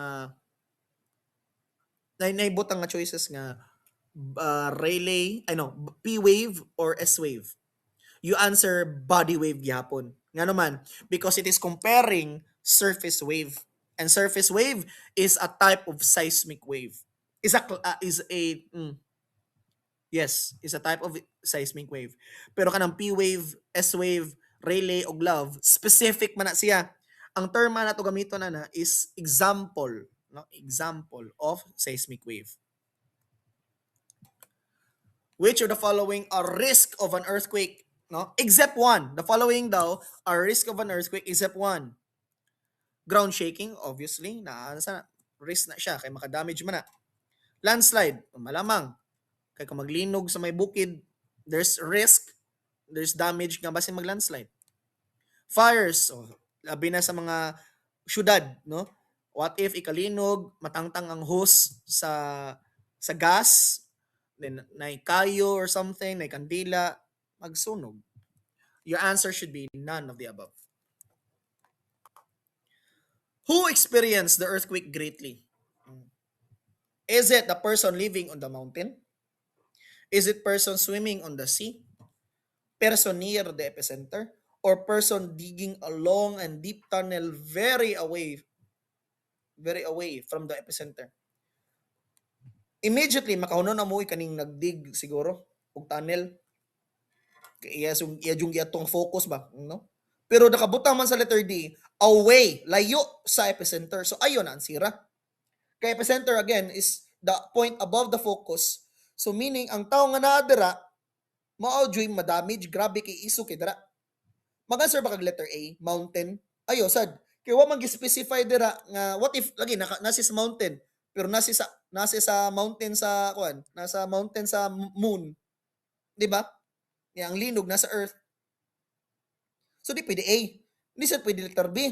naibutang nga choices nga Rayleigh, P wave or S wave? You answer body wave gyapon. Nga naman, because it is comparing surface wave. And surface wave is a type of seismic wave. Is a type of seismic wave. Pero kanang P wave, S wave, Rayleigh og love, specific man na siya. Ang term na to gamiton na is example, no? Example of seismic wave. Which of the following are risk of an earthquake? No? Except one. The following daw are risk of an earthquake except one. Ground shaking, obviously, risk na siya kay makadamage man na. Landslide, malamang. Kay kung maglinog sa may bukid, there's risk, there's damage nga basin maglandslide. Fires, labi na sa mga syudad, no? What if ikalinog, matangtang ang hose sa gas, then nay kayo or something, nay kandila, magsunog. Your answer should be none of the above. Who experienced the earthquake greatly? Is it the person living on the mountain? Is it person swimming on the sea? Person near the epicenter? Or person digging a long and deep tunnel very away from the epicenter? Immediately, makahuno na mo kaning nagdig siguro og tunnel. Iya yung giyatong focus ba, no? Pero nakabutang man sa letter D, away, layo sa epicenter. So ayon na ang sira. Kay epicenter again is the point above the focus. So meaning ang tao nga naa dira mao joy madamage, grabe kay iso kay dira. Mag-answer ba kag letter A, mountain? Ayo sad. Kay wa man gi-specify dira nga what if lagi nasi sa mountain, pero nasi sa mountain sa kuan, nasa mountain sa moon. Di ba? Yang ang linog nasa earth. So di pwede A. Hindi sad pwede letter B.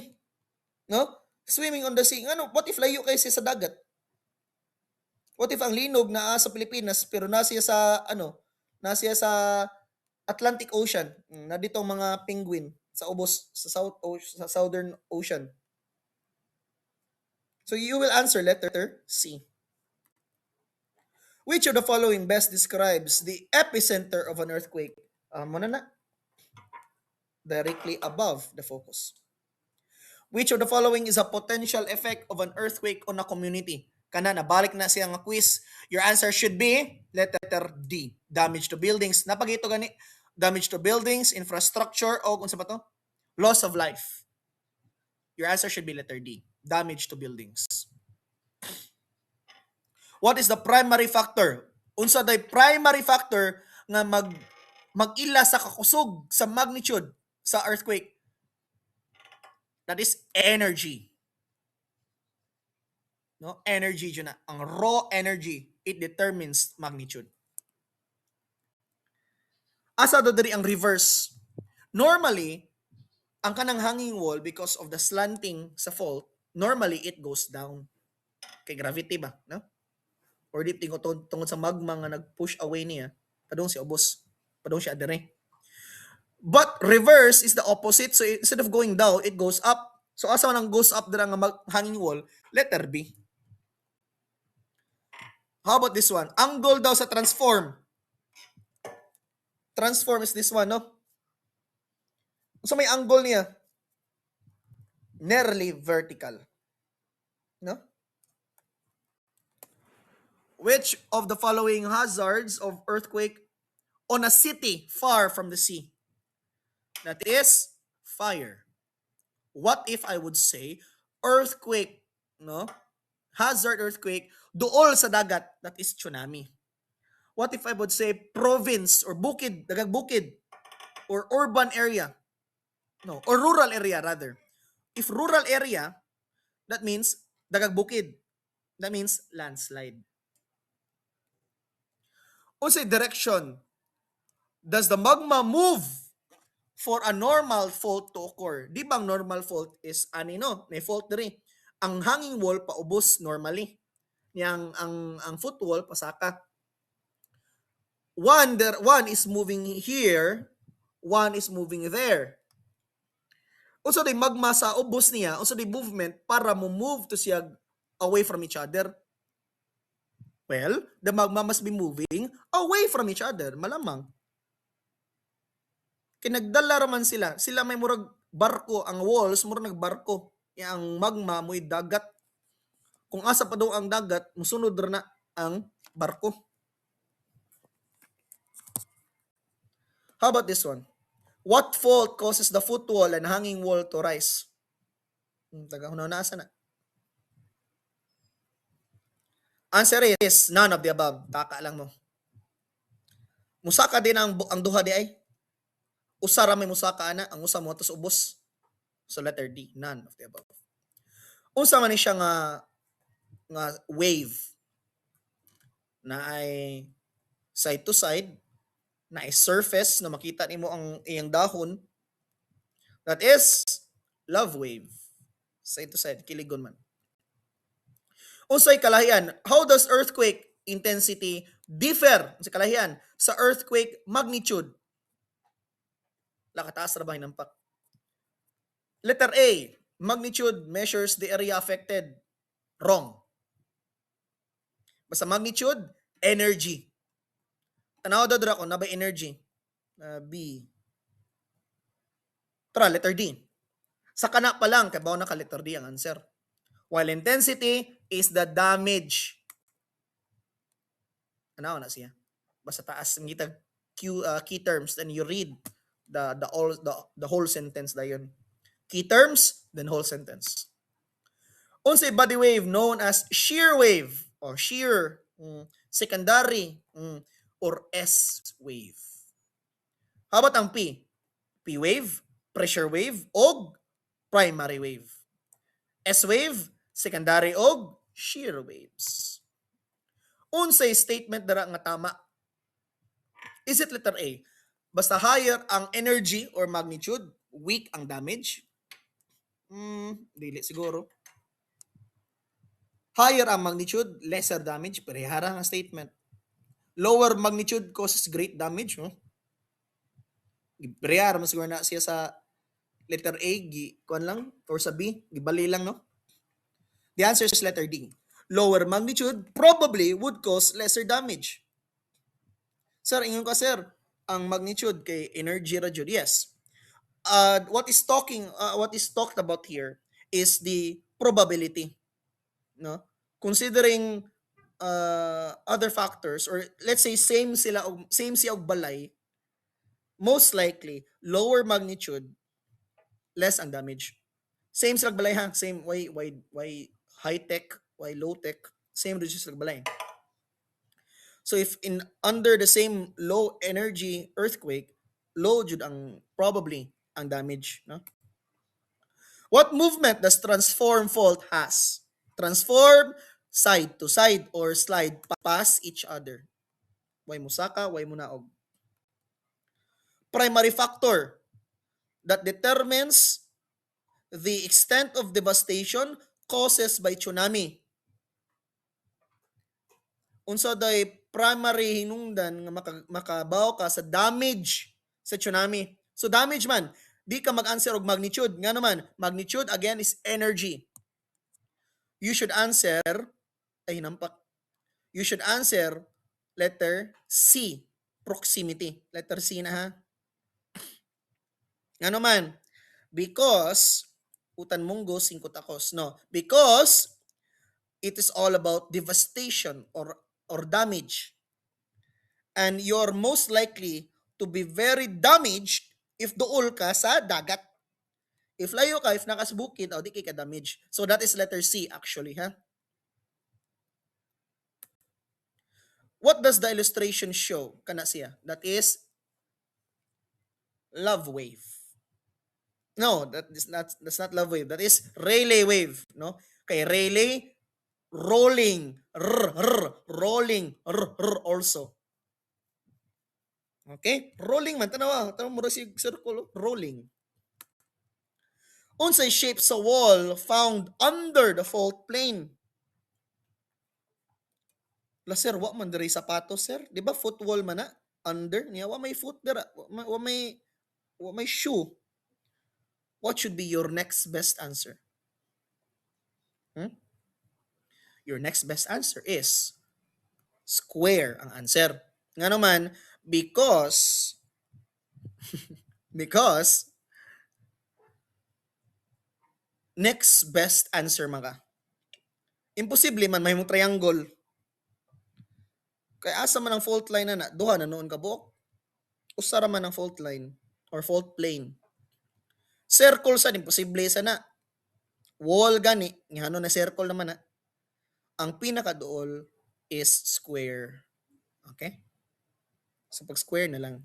No? Swimming on the sea. Ano, what if layo kayo sa dagat? What if ang linog na sa Pilipinas pero nasiya sa Atlantic Ocean, na ditong mga penguin sa ubos sa Southern Ocean. So you will answer letter C. Which of the following best describes the epicenter of an earthquake? Muna na. Directly above the focus. Which of the following is a potential effect of an earthquake on a community? Kana, nabalik na siya nga quiz. Your answer should be letter D. Damage to buildings. Napagito gani. Damage to buildings, infrastructure, o kung sa ba to? Loss of life. Your answer should be letter D. Damage to buildings. What is the primary factor? Unsa day primary factor nga mag-ila sa kakusog sa magnitude sa earthquake? That is energy. No, energy dyan na. Ang raw energy, it determines magnitude. Asa do diri ang reverse? Normally, ang kanang hanging wall, because of the slanting sa fault, normally it goes down. Kay gravity ba, no? Or di tungod sa magma nga nag-push away niya, padung siya ubos, padung siya adere. But reverse is the opposite. So instead of going down, it goes up. So asa man ang goes up dira nga hanging wall? Letter B. How about this one? Angle daw sa transform. Transform is this one, no? So may angle niya. Nearly vertical. No? Which of the following hazards of earthquake on a city far from the sea? That is fire. What if I would say earthquake, no? Hazard earthquake duol sa dagat, that is tsunami. What if I would say province or bukid, dagang bukid, or urban area? No, or rural area rather. If rural area, that means dagang bukid. That means landslide. Unsay direction does the magma move for a normal fault to occur? Di ba ang normal fault is may fault diri. Ang hanging wall paubos normally. Yang ang footwall pasaka. One is moving here one is moving there. Unsa day magma sa ubos niya, unsa day movement para mo move to siya away from each other? Well, the magma must be moving away from each other, malamang. Kinagdala raman sila. Sila may murag barko, ang walls murag nagbarko. Ang magma mo'y dagat. Kung asa pa daw ang dagat, musunod na ang barko. How about this one? What fault causes the foot wall and hanging wall to rise? Taga-hunaw na asa na. Answer is none of the above. Taka lang mo. Musaka din ang duha di ay. Usara may musaka ana, ang usa mo tos ubos. So letter D, none of the above. Unsa man ni siya nga wave na ay side to side, na ay surface na makita nimo ang iyang dahon, that is love wave. Side to side, kiligon man. Unsay kalahian? How does earthquake intensity differ sa kalahian sa earthquake magnitude? Lakataas ra ba hinampak? Letter A, magnitude measures the area affected. Wrong. Basta magnitude, energy. Tanaw daw dra ko na ba energy? B. Tara, letter D. Sa kana pa lang, kay bawo na ka letter D ang answer. While intensity is the damage. Ano na siya? Basta taas ng key terms, then you read the whole sentence dayon. Key terms, then whole sentence. Unsay body wave known as shear wave or shear, secondary, or S wave. How about ang P? P wave, pressure wave, o primary wave. S wave, secondary og shear waves. Unsay statement dara nga tama? Is it letter A? Basta higher ang energy or magnitude, weak ang damage? Dili siguro. Higher ang magnitude, lesser damage, parehara ang statement. Lower magnitude causes great damage, no? Parehara mo siguro na siya sa letter A, kuan lang, or sa B, gibali lang, no? The answer is letter D. Lower magnitude probably would cause lesser damage. Sir, ingon ka sir, ang magnitude kay energy ra jud. Yes. What is talked about here is the probability, no? Considering other factors, or let's say same siya og balay, most likely lower magnitude, less ang damage. Same sila balay ha, same why high tech, why low tech, same rin sila balay. So if in under the same low energy earthquake, low jud ang probably ang damage, no? What movement does transform fault has? Transform side to side or slide past each other. Way musaka, way munaog. Primary factor that determines the extent of devastation causes by tsunami. Unsa day primary hinungdan nga makabaw ka sa damage sa tsunami. So damage man, di ka mag-answer og magnitude. Nga naman, magnitude again is energy. You should answer, you should answer letter C, proximity. Letter C na ha. Nga naman, because, utan munggo, 5 takos. No, because it is all about devastation or damage. And you're most likely to be very damaged if duol ka sa dagat. If layo ka, if nakasbukid, di kay ka damage. So that is letter C actually, ha? What does the illustration show? Kana siya. That is love wave. No, that's not love wave. That is Rayleigh wave, no? Kay Rayleigh, rolling, rolling, also. Okay? Rolling man, tanawa mo si circle, rolling. Unsay shape sa wall found under the fault plane? La sir, wa man diri sapatos sir. Di ba foot wall man na? Under niya, wa may foot dira. Wa may May shoe. What should be your next best answer? Hmm? Your next best answer is square ang answer. Nga naman, because next best answer maka. Imposible man may mong triangle. Kaya asa man ang fault line na duha na noon ka buok. Usara man ang fault line or fault plane. Circle sa imposible sa na. Wall gani, ngano na circle naman na. Ang pinakaduol is square. Okay? So pag square na lang.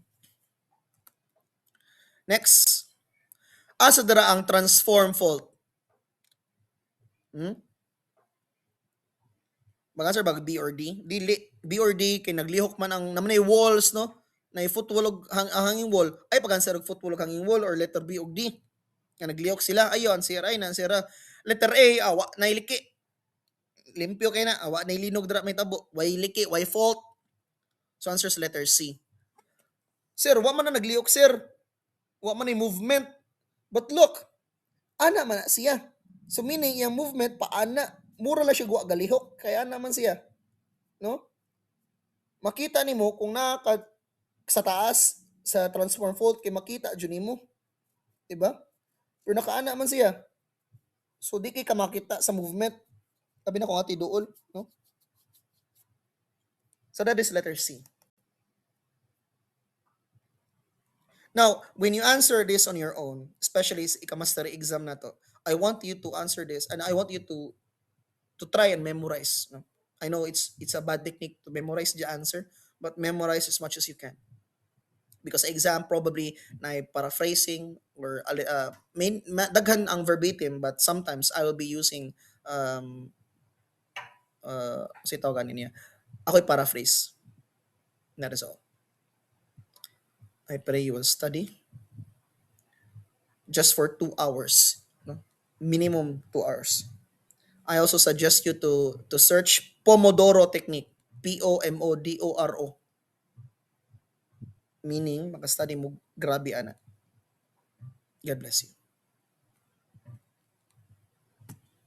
Next, asa dara ang transform fault? Hmm? Mag-answer ba B or D? Dili. B or D kay naglihok man ang naman ay walls no. Na footwall ang hanging wall. Ay pag-answer og footwall og hanging wall or letter B og D. Nga naglihok sila. Ayo answer ay na answer. Letter A awa na iliki. Limpyo kay na awa na ilinog dra may tabo. Way liki, way fault. So answer is letter C. Sir, wa man na naglihok sir. Wa man ay movement. But look, ana man na siya. So meaning yung movement paana mura la siya guwa galihok kaya naman siya. No? Makita nimo kung naka sa taas sa transform fault kay makita jud nimo. Diba? Pero nakaana man siya. So di kay ka makita sa movement. Sabi na ko nga tiduol, no? So that is letter C. Now, when you answer this on your own, especially sa ika-mastery exam na to, I want you to answer this and I want you to try and memorize. No? I know it's a bad technique to memorize the answer, but memorize as much as you can. Because exam probably na paraphrasing or daghan ang verbatim, but sometimes I will be using kasi tawagan niya. Ako'y paraphrase. That is all. I pray you will study just for 2 hours. No? Minimum 2 hours. I also suggest you to search Pomodoro technique. Pomodoro. Meaning, maka-study mo grabe ana. God bless you.